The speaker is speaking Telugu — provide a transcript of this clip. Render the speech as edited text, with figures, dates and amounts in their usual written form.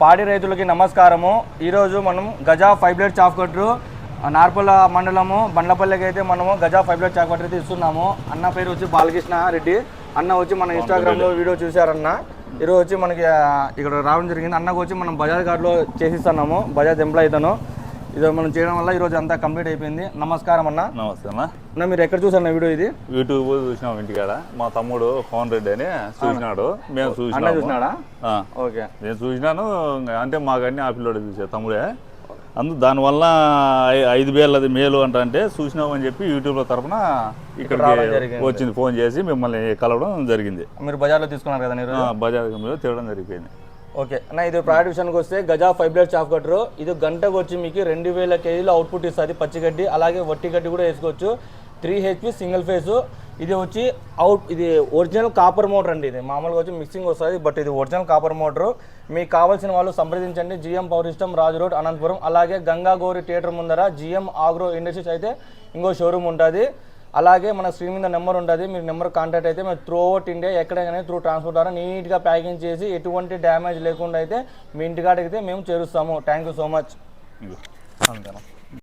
పాడి రైతులకి నమస్కారము. ఈరోజు మనం గజా 5 బ్లేడ్ చాప్ కట్టరు నార్పల మండలము బండ్లపల్లికి అయితే మనము గజా 5 బ్లేడ్ చాప్ కట్టరు అయితే ఇస్తున్నాము. అన్న పేరు వచ్చి బాలకృష్ణ రెడ్డి. అన్న వచ్చి మన ఇన్స్టాగ్రామ్లో వీడియో చూసారన్న. ఈరోజు వచ్చి మనకి ఇక్కడ రావడం జరిగింది. అన్నకు వచ్చి మనం బజాజ్ కార్డులో చేసిస్తున్నాము. బజాజ్ ఎంప్లాయ్ ఇతను. ఇది మనం చేయడం వల్ల ఈరోజు అంతా కంప్లీట్ అయిపోయింది. నమస్కారం అన్న. నమస్తే అన్న. మీరు ఎక్కడ చూసారు వీడియో? ఇది యూట్యూబ్ చూసినాం ఇంటికాడ. మా తమ్ముడు పవన్ రెడ్డి అని చూసినాడు. మేము అన్న చూసినాడా? ఓకే, నేను చూసినాను. అంటే మాకు అన్ని ఆపిల్లోడే చూసా తమ్ముడే. దానివల్ల 5,000 అది మేలు అంటే చూసినామని చెప్పి యూట్యూబ్లో తరఫున ఇక్కడికి వచ్చింది. ఫోన్ చేసి మిమ్మల్ని కలవడం జరిగింది. మీరు బజార్లో తీసుకున్నారు కదా? నేను బజార్ తిరగడం జరిగిపోయింది. ఓకే అన్న, ఇది ప్రోడక్ట్ విషయానికి వస్తే గజా 5 బ్లేడ్ చాప్ కట్టరు. ఇది గంటకు వచ్చి మీకు 2000 kgల అవుట్పుట్ ఇస్తుంది. పచ్చిగడ్డి అలాగే వట్టి గడ్డి కూడా వేసుకోవచ్చు. 3 HP సింగిల్ ఫేస్. ఇది వచ్చి ఇది ఒరిజినల్ కాపర్ మోటార్ అండి. ఇది మామూలుగా వచ్చి మిక్సింగ్ వస్తుంది, బట్ ఇది ఒరిజినల్ కాపర్ మోటారు. మీకు కావాల్సిన వాళ్ళు సంప్రదించండి. జిఎం పవర్ సిస్టమ్, రాజు రోడ్, అనంతపురం. అలాగే గంగా గౌరి థియేటర్ ముందర జిఎం ఆగ్రో ఇండస్ట్రీస్ అయితే ఇంకో షోరూమ్ ఉంటుంది. అలాగే మన స్క్రీన్ మీద నెంబర్ ఉంటుంది. మీరు నెంబర్ కాంటాక్ట్ అయితే మేము త్రూ అవుట్ ఇండియా ఎక్కడైనా త్రూ ట్రాన్స్పోర్ట్ ద్వారా నీట్గా ప్యాకింగ్ చేసి ఎటువంటి డ్యామేజ్ లేకుండా అయితే మీ ఇంటికాడికి అయితే మేము చేరుస్తాము. Thank you so much.